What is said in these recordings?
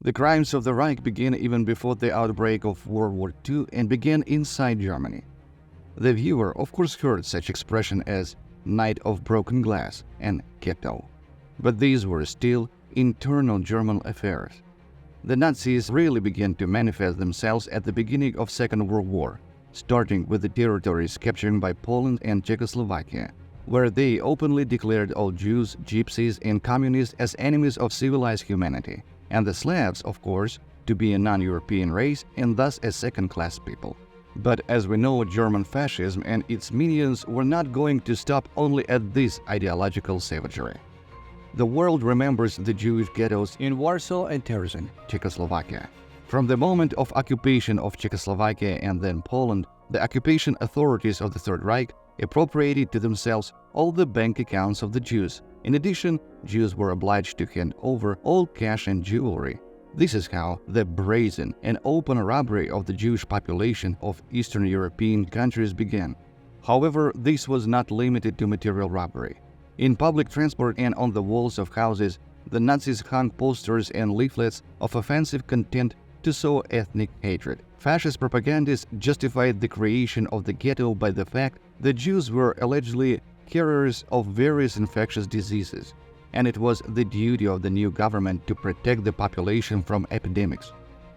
The crimes of the Reich began even before the outbreak of World War II and began inside Germany. The viewer of course heard such expression as "night of broken glass" and "ghetto." But these were still internal German affairs. The Nazis really began to manifest themselves at the beginning of Second World War, starting with the territories captured by Poland and Czechoslovakia, where they openly declared all Jews, Gypsies, and Communists as enemies of civilized humanity, and the Slavs, of course, to be a non-European race and thus a second-class people. But as we know, German fascism and its minions were not going to stop only at this ideological savagery. The world remembers the Jewish ghettos in Warsaw and Terezin, Czechoslovakia. From the moment of occupation of Czechoslovakia and then Poland, the occupation authorities of the Third Reich appropriated to themselves all the bank accounts of the Jews. In addition, Jews were obliged to hand over all cash and jewelry. This is how the brazen and open robbery of the Jewish population of Eastern European countries began. However, this was not limited to material robbery. In public transport and on the walls of houses, the Nazis hung posters and leaflets of offensive content to sow ethnic hatred. Fascist propagandists justified the creation of the ghetto by the fact that Jews were allegedly carriers of various infectious diseases, and it was the duty of the new government to protect the population from epidemics.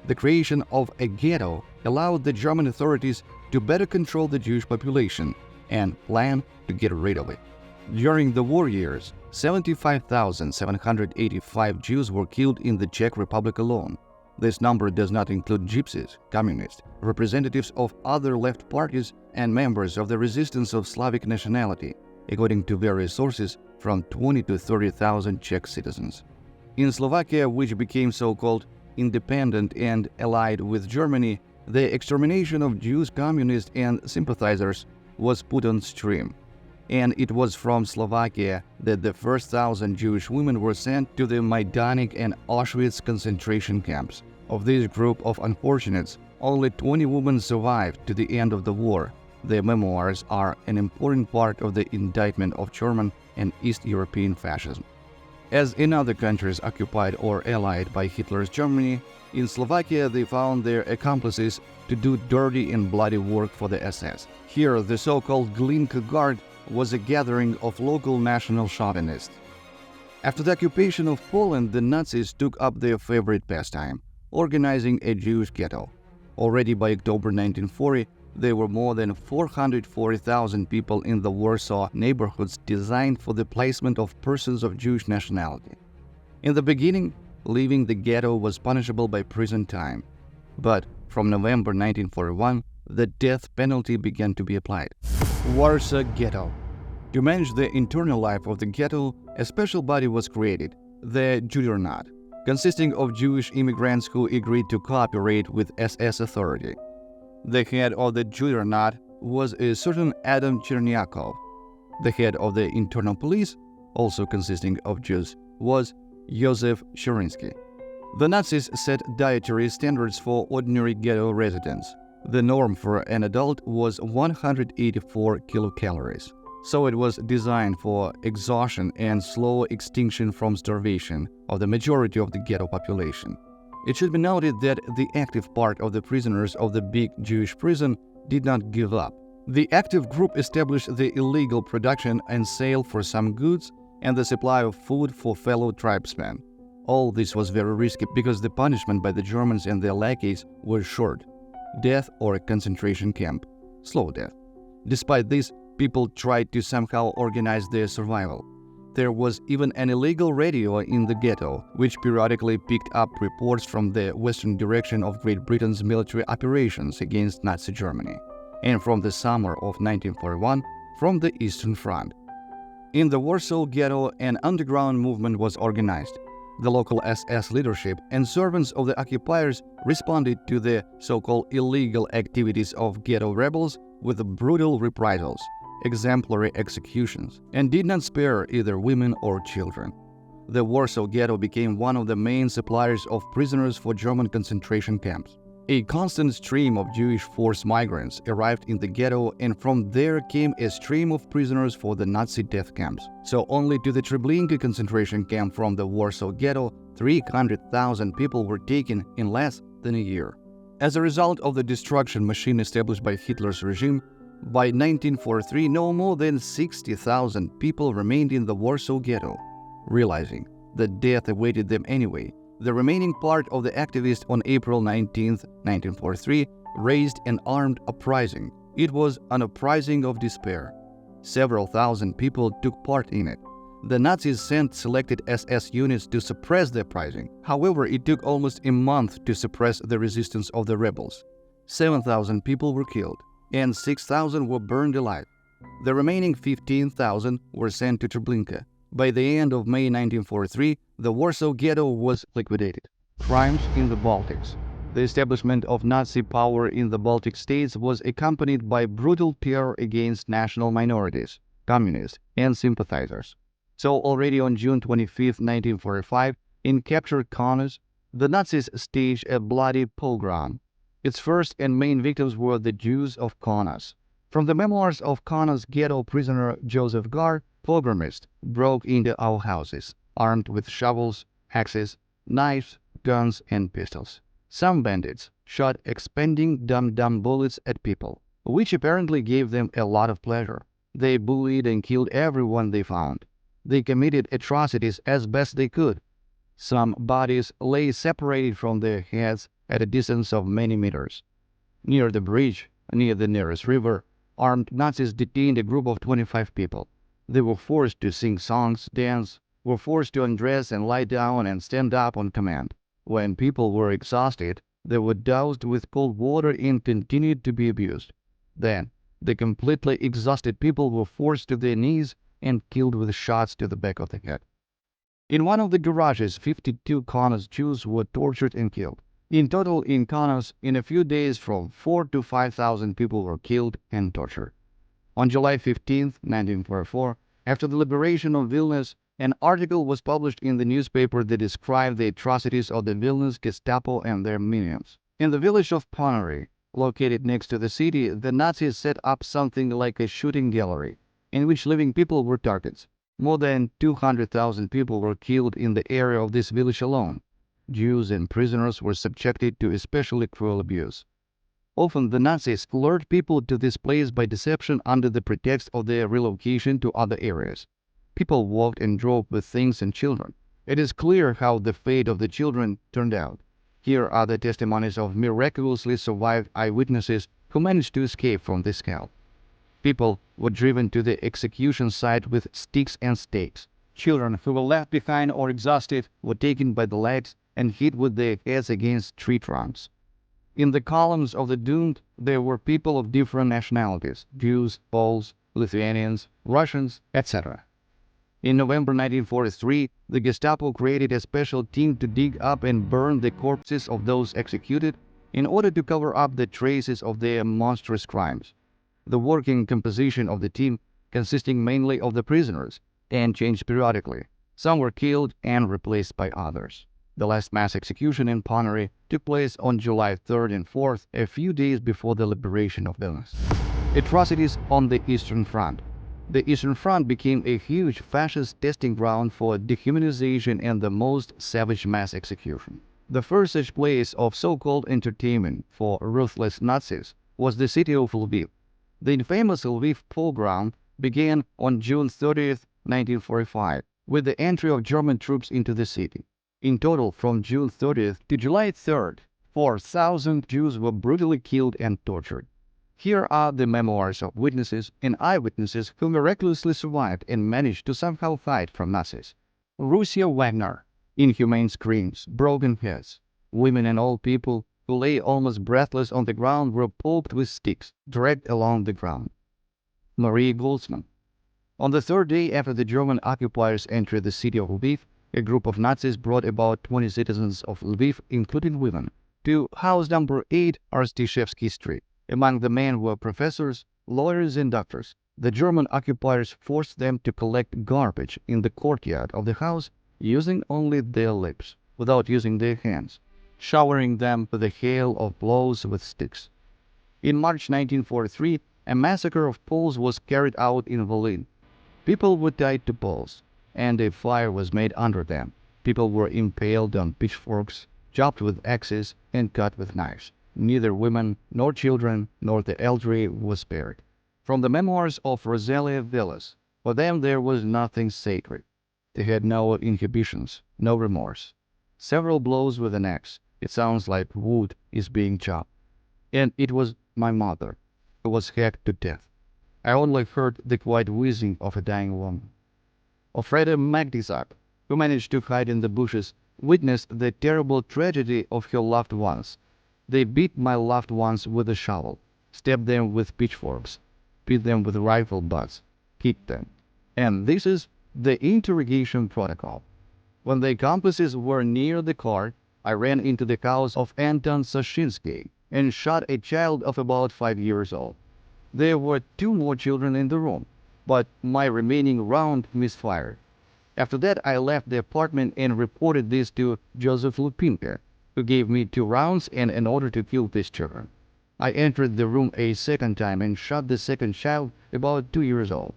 The creation of a ghetto allowed the German authorities to better control the Jewish population and plan to get rid of it. During the war years, 75,785 Jews were killed in the Czech Republic alone. This number does not include Gypsies, Communists, representatives of other left parties, and members of the resistance of Slavic nationality, according to various sources, from 20 to 30,000 Czech citizens. In Slovakia, which became so-called independent and allied with Germany, the extermination of Jews, Communists, and sympathizers was put on stream. And it was from Slovakia that the first 1,000 Jewish women were sent to the Majdanek and Auschwitz concentration camps. Of this group of unfortunates, only 20 women survived to the end of the war. Their memoirs are an important part of the indictment of German and East European fascism. As in other countries occupied or allied by Hitler's Germany, in Slovakia they found their accomplices to do dirty and bloody work for the SS. Here, the so-called Glinka Guard was a gathering of local national chauvinists. After the occupation of Poland, the Nazis took up their favorite pastime, organizing a Jewish ghetto. Already by October 1940, there were more than 440,000 people in the Warsaw neighborhoods designed for the placement of persons of Jewish nationality. In the beginning, leaving the ghetto was punishable by prison time. But from November 1941, the death penalty began to be applied. Warsaw Ghetto. To manage the internal life of the ghetto, a special body was created, the Judenrat, consisting of Jewish immigrants who agreed to cooperate with SS authority. The head of the Judenrat was a certain Adam Chernyakov. The head of the internal police, also consisting of Jews, was Josef Shurinsky. The Nazis set dietary standards for ordinary ghetto residents. The norm for an adult was 184 kilocalories, so it was designed for exhaustion and slow extinction from starvation of the majority of the ghetto population. It should be noted that the active part of the prisoners of the big Jewish prison did not give up. The active group established the illegal production and sale for some goods and the supply of food for fellow tribesmen. All this was very risky because the punishment by the Germans and their lackeys was short: death or a concentration camp, slow death. Despite this, people tried to somehow organize their survival. There was even an illegal radio in the ghetto, which periodically picked up reports from the western direction of Great Britain's military operations against Nazi Germany, and from the summer of 1941, from the Eastern Front. In the Warsaw Ghetto, an underground movement was organized. The local SS leadership and servants of the occupiers responded to the so-called illegal activities of ghetto rebels with brutal reprisals, exemplary executions, and did not spare either women or children. The Warsaw Ghetto became one of the main suppliers of prisoners for German concentration camps. A constant stream of Jewish forced migrants arrived in the ghetto, and from there came a stream of prisoners for the Nazi death camps. So only to the Treblinka concentration camp from the Warsaw Ghetto, 300,000 people were taken in less than a year. As a result of the destruction machine established by Hitler's regime, by 1943 no more than 60,000 people remained in the Warsaw Ghetto. Realizing that death awaited them anyway, the remaining part of the activists on April 19, 1943, raised an armed uprising. It was an uprising of despair. Several thousand people took part in it. The Nazis sent selected SS units to suppress the uprising. However, it took almost a month to suppress the resistance of the rebels. 7,000 people were killed, and 6,000 were burned alive. The remaining 15,000 were sent to Treblinka. By the end of May 1943, the Warsaw Ghetto was liquidated. Crimes in the Baltics. The establishment of Nazi power in the Baltic states was accompanied by brutal terror against national minorities, communists, and sympathizers. So already on June 25, 1945, in captured Kaunas, the Nazis staged a bloody pogrom. Its first and main victims were the Jews of Kaunas. From the memoirs of Kaunas ghetto prisoner Joseph Gar, pogromists broke into our houses, armed with shovels, axes, knives, guns, and pistols. Some bandits shot expanding dum-dum bullets at people, which apparently gave them a lot of pleasure. They bullied and killed everyone they found. They committed atrocities as best they could. Some bodies lay separated from their heads at a distance of many meters. Near the bridge, near the nearest river, armed Nazis detained a group of 25 people. They were forced to sing songs, dance, were forced to undress and lie down and stand up on command. When people were exhausted, they were doused with cold water and continued to be abused. Then, the completely exhausted people were forced to their knees and killed with shots to the back of the head. In one of the garages, 52 Kaunas Jews were tortured and killed. In total, in Kaunas, in a few days, from 4,000 to 5,000 people were killed and tortured. On July 15, 1944, after the liberation of Vilnius, an article was published in the newspaper that described the atrocities of the Vilnius Gestapo and their minions. In the village of Ponary, located next to the city, the Nazis set up something like a shooting gallery, in which living people were targets. More than 200,000 people were killed in the area of this village alone. Jews and prisoners were subjected to especially cruel abuse. Often the Nazis lured people to this place by deception under the pretext of their relocation to other areas. People walked and drove with things and children. It is clear how the fate of the children turned out. Here are the testimonies of miraculously survived eyewitnesses who managed to escape from this hell. People were driven to the execution site with sticks and stakes. Children who were left behind or exhausted were taken by the legs and hit with their heads against tree trunks. In the columns of the doomed, there were people of different nationalities: Jews, Poles, Lithuanians, Russians, etc. In November 1943, the Gestapo created a special team to dig up and burn the corpses of those executed in order to cover up the traces of their monstrous crimes. The working composition of the team, consisting mainly of the prisoners, and changed periodically. Some were killed and replaced by others. The last mass execution in Ponary took place on July 3rd and 4th, a few days before the liberation of Vilnius. Atrocities on the Eastern Front. The Eastern Front became a huge fascist testing ground for dehumanization and the most savage mass execution. The first such place of so-called entertainment for ruthless Nazis was the city of Lviv. The infamous Lviv pogrom began on June 30th, 1945, with the entry of German troops into the city. In total, from June 30th to July 3rd, 4,000 Jews were brutally killed and tortured. Here are the memoirs of witnesses and eyewitnesses who miraculously survived and managed to somehow hide from Nazis. Rusia Wagner. Inhumane screams, broken heads. Women and old people who lay almost breathless on the ground were poked with sticks, dragged along the ground. Marie Goldsman. On the third day after the German occupiers entered the city of Lviv, a group of Nazis brought about 20 citizens of Lviv, including women, to house number 8 Arstishevsky Street. Among the men were professors, lawyers, and doctors. The German occupiers forced them to collect garbage in the courtyard of the house using only their lips, without using their hands. showering them with a hail of blows with sticks. In March 1943, a massacre of Poles was carried out in Volyn. People were tied to poles, and a fire was made under them. People were impaled on pitchforks, chopped with axes, and cut with knives. Neither women, nor children, nor the elderly was spared. From the memoirs of Rosalia Villas, for them there was nothing sacred. They had no inhibitions, no remorse. Several blows with an axe, it sounds like wood is being chopped. And it was my mother who was hacked to death. I only heard the quiet wheezing of a dying woman. Ofreda Magdizak, who managed to hide in the bushes, witnessed the terrible tragedy of her loved ones. They beat my loved ones with a shovel, stabbed them with pitchforks, beat them with rifle butts, kicked them. And this is the interrogation protocol. When the accomplices were near the car, I ran into the house of Anton Sashinsky and shot a child of about 5 years old. There were 2 more children in the room, but my remaining round misfired. After that, I left the apartment and reported this to Joseph Lupinka, who gave me 2 rounds and an order to kill these children. I entered the room a second time and shot the second child, about 2 years old.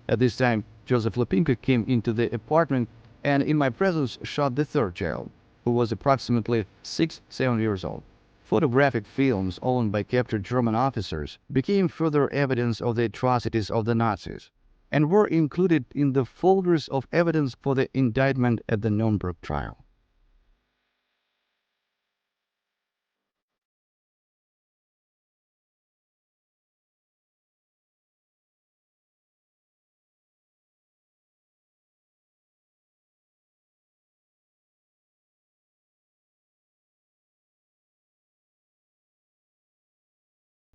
At this time, Joseph Lupinka came into the apartment and in my presence shot the third child, who was approximately 6-7 years old. Photographic films owned by captured German officers became further evidence of the atrocities of the Nazis and were included in the folders of evidence for the indictment at the Nuremberg trial.